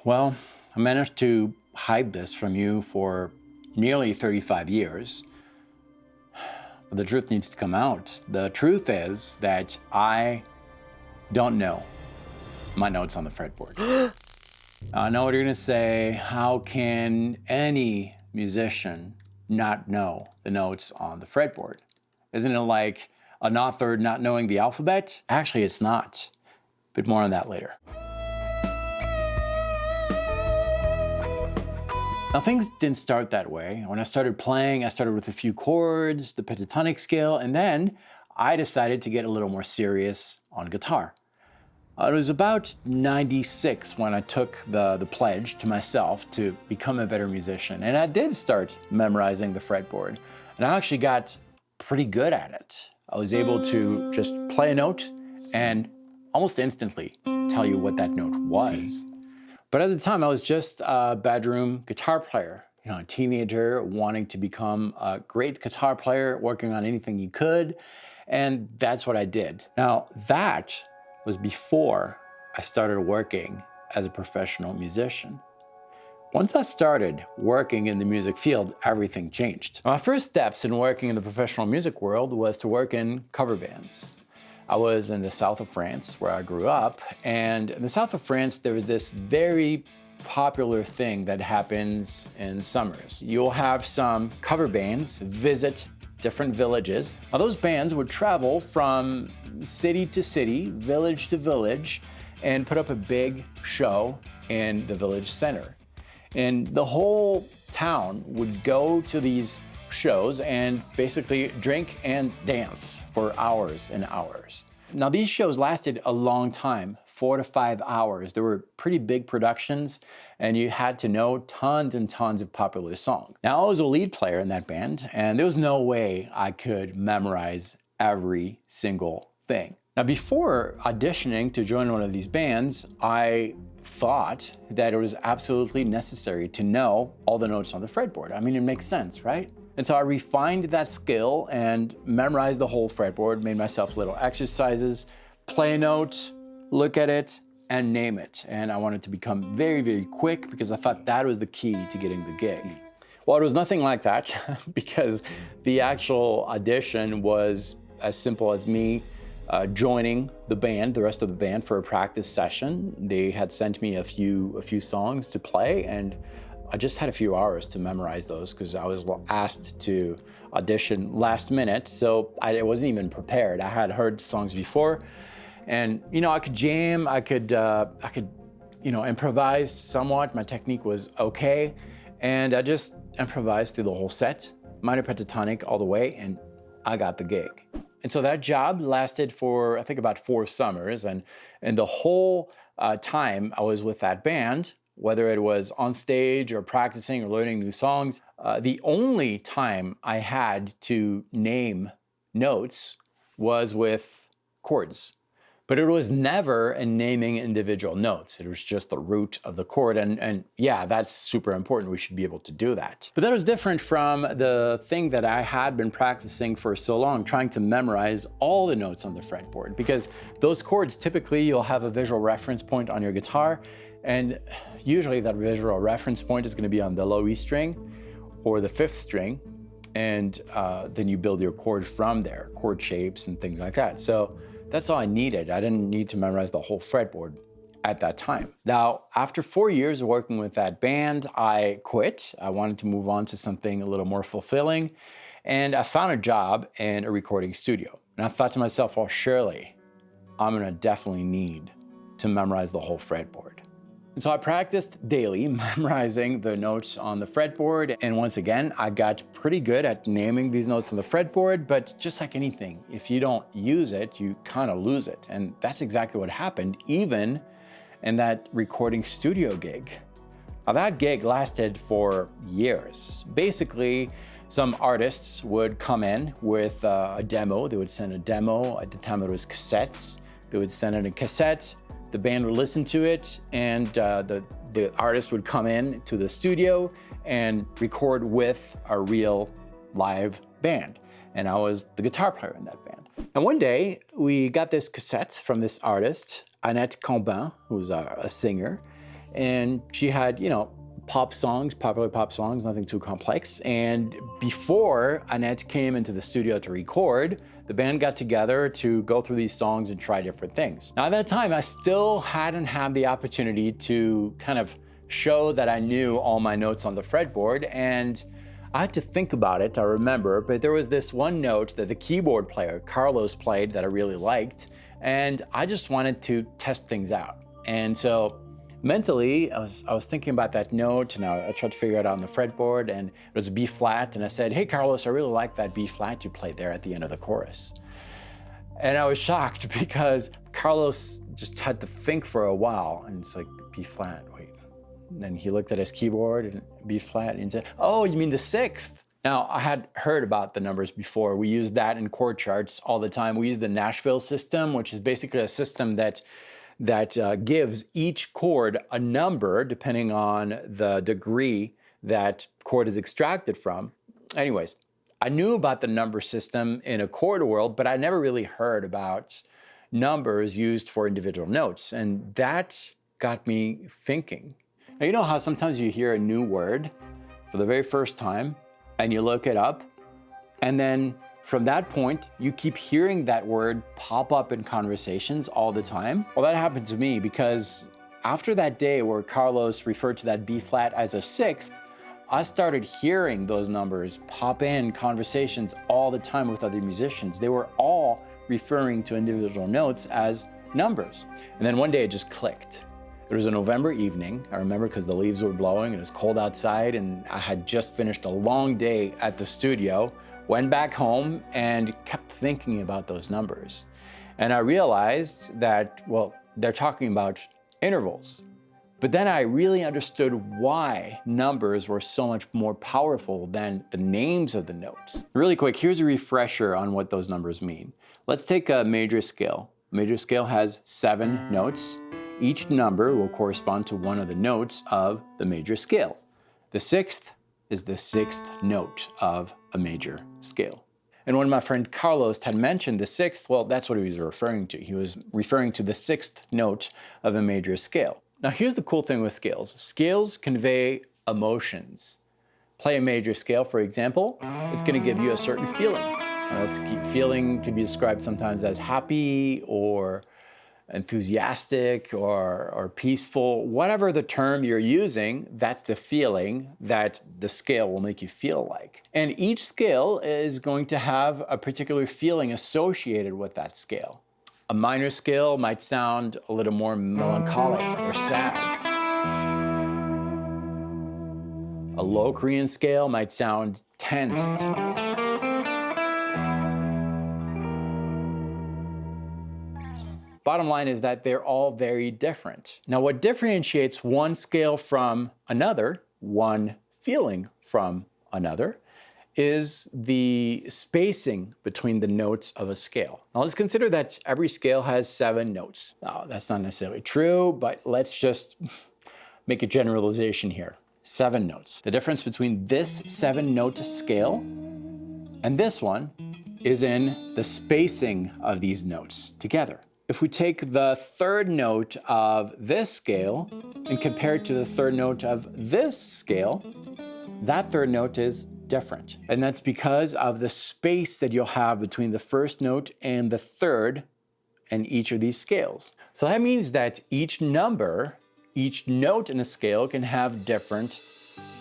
Well, I managed to hide this from you for nearly 35 years, but the truth needs to come out. The truth is that I don't know my notes on the fretboard. I know what you're gonna say. How can any musician not know the notes on the fretboard? Isn't it like an author not knowing the alphabet? Actually, it's not, but more on that later. Now, things didn't start that way. When I started playing, I started with a few chords, the pentatonic scale, and then I decided to get a little more serious on guitar. It was about 96 when I took the pledge to myself to become a better musician. And I did start memorizing the fretboard. And I actually got pretty good at it. I was able to just play a note and almost instantly tell you what that note was. But at the time, I was just a bedroom guitar player, a teenager wanting to become a great guitar player, working on anything you could, and that's what I did. Now, that was before I started working as a professional musician. Once I started working in the music field, everything changed. My first steps in working in the professional music world was to work in cover bands. I was in the south of France where I grew up, and in the south of France there was this very popular thing that happens in summers. You'll have some cover bands visit different villages. Now those bands would travel from city to city, village to village, and put up a big show in the village center. And the whole town would go to these shows and basically drink and dance for hours and hours. Now these shows lasted a long time, 4 to 5 hours. They were pretty big productions and you had to know tons and tons of popular songs. Now I was a lead player in that band and there was no way I could memorize every single thing. Now before auditioning to join one of these bands, I thought that it was absolutely necessary to know all the notes on the fretboard. I mean, it makes sense, right? And so I refined that skill and memorized the whole fretboard, made myself little exercises, play a note, look at it, and name it. And I wanted to become very, very quick because I thought that was the key to getting the gig. Well, it was nothing like that because the actual audition was as simple as me joining the band, the rest of the band, for a practice session. They had sent me a few songs to play, and I just had a few hours to memorize those because I was asked to audition last minute, so I wasn't even prepared. I had heard songs before, and I could jam, I could improvise somewhat. My technique was okay, and I just improvised through the whole set, minor pentatonic all the way, and I got the gig. And so that job lasted for, I think, about 4 summers. And the whole time I was with that band, whether it was on stage or practicing or learning new songs, the only time I had to name notes was with chords. But it was never in naming individual notes. It was just the root of the chord. And yeah, that's super important. We should be able to do that. But that was different from the thing that I had been practicing for so long, trying to memorize all the notes on the fretboard. Because those chords, typically you'll have a visual reference point on your guitar. And usually that visual reference point is going to be on the low E string or the 5th string. And then you build your chord from there, chord shapes and things like that. So that's all I needed. I didn't need to memorize the whole fretboard at that time. Now, after 4 years of working with that band, I quit. I wanted to move on to something a little more fulfilling. And I found a job in a recording studio. And I thought to myself, well, surely I'm gonna definitely need to memorize the whole fretboard. And so I practiced daily, memorizing the notes on the fretboard. And once again, I got pretty good at naming these notes on the fretboard, but just like anything, if you don't use it, you kind of lose it. And that's exactly what happened, even in that recording studio gig. Now that gig lasted for years. Basically, some artists would come in with a demo. They would send a demo. At the time it was cassettes. They would send in a cassette. The band would listen to it, and the artist would come in to the studio and record with a real live band. And I was the guitar player in that band. And one day, we got this cassette from this artist, Annette Cambin, who's a singer, And she had, pop songs, popular pop songs, nothing too complex. And before Annette came into the studio to record, the band got together to go through these songs and try different things. Now at that time, I still hadn't had the opportunity to kind of show that I knew all my notes on the fretboard, and I had to think about it, I remember, but there was this one note that the keyboard player, Carlos, played that I really liked, and I just wanted to test things out. And so mentally, I was thinking about that note, and I tried to figure it out on the fretboard, and it was a B flat, and I said, "Hey Carlos, I really like that B flat you played there at the end of the chorus." And I was shocked because Carlos just had to think for a while, and it's like, B flat, wait. And then he looked at his keyboard and B flat and said, "Oh, you mean the sixth?" Now, I had heard about the numbers before. We use that in chord charts all the time. We use the Nashville system, which is basically a system that gives each chord a number depending on the degree that chord is extracted from. Anyways, I knew about the number system in a chord world, but I never really heard about numbers used for individual notes. And that got me thinking. Now, you know how sometimes you hear a new word for the very first time and you look it up, and then from that point, you keep hearing that word pop up in conversations all the time? Well, that happened to me because after that day where Carlos referred to that B flat as a sixth, I started hearing those numbers pop in conversations all the time with other musicians. They were all referring to individual notes as numbers. And then one day it just clicked. It was a November evening, I remember, because the leaves were blowing and it was cold outside, and I had just finished a long day at the studio, went back home and kept thinking about those numbers. And I realized that, well, they're talking about intervals. But then I really understood why numbers were so much more powerful than the names of the notes. Really quick, here's a refresher on what those numbers mean. Let's take a major scale. A major scale has 7 notes. Each number will correspond to one of the notes of the major scale. The sixth is the 6th note of a major scale. And when my friend Carlos had mentioned the 6th, well, that's what he was referring to. He was referring to the 6th note of a major scale. Now, here's the cool thing with scales. Scales convey emotions. Play a major scale, for example, it's going to give you a certain feeling. That feeling can be described sometimes as happy or enthusiastic or peaceful. Whatever the term you're using, that's the feeling that the scale will make you feel like. And each scale is going to have a particular feeling associated with that scale. A minor scale might sound a little more melancholic or sad. A Locrian scale might sound tensed. Bottom line is that they're all very different. Now, what differentiates one scale from another, one feeling from another, is the spacing between the notes of a scale. Now, let's consider that every scale has 7 notes. Now, that's not necessarily true, but let's just make a generalization here. 7 notes. The difference between this 7-note scale and this one is in the spacing of these notes together. If we take the 3rd note of this scale and compare it to the 3rd note of this scale, that 3rd note is different. And that's because of the space that you'll have between the 1st note and the 3rd in each of these scales. So that means that each number, each note in a scale can have different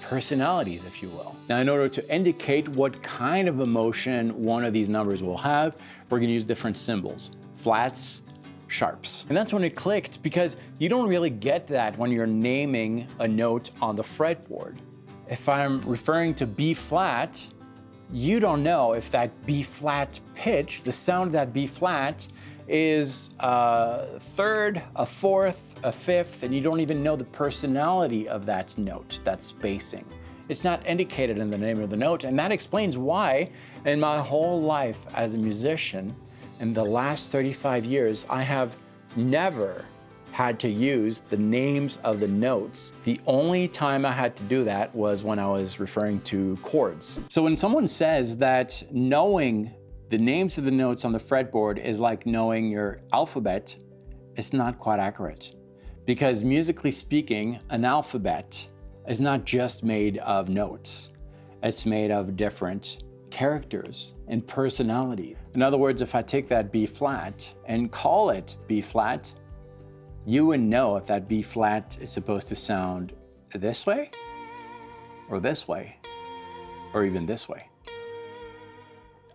personalities, if you will. Now, in order to indicate what kind of emotion one of these numbers will have, we're going to use different symbols. Flats, sharps. And that's when it clicked, because you don't really get that when you're naming a note on the fretboard. If I'm referring to B flat, you don't know if that B flat pitch, the sound of that B flat, is a 3rd, a 4th, a 5th, and you don't even know the personality of that note, that spacing. It's not indicated in the name of the note, and that explains why in my whole life as a musician, in the last 35 years, I have never had to use the names of the notes. The only time I had to do that was when I was referring to chords. So when someone says that knowing the names of the notes on the fretboard is like knowing your alphabet, it's not quite accurate. Because musically speaking, an alphabet is not just made of notes. It's made of different characters and personality. In other words, if I take that B flat and call it B flat, you would know if that B flat is supposed to sound this way, or this way, or even this way.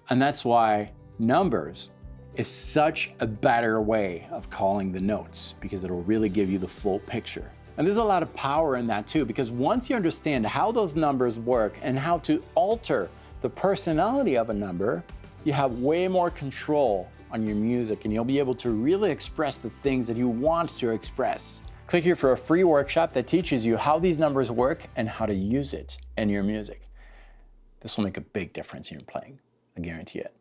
And that's why numbers is such a better way of calling the notes, because it'll really give you the full picture. And there's a lot of power in that too, because once you understand how those numbers work and how to alter the personality of a number, you have way more control on your music, and you'll be able to really express the things that you want to express. Click here for a free workshop that teaches you how these numbers work and how to use it in your music. This will make a big difference in your playing. I guarantee it.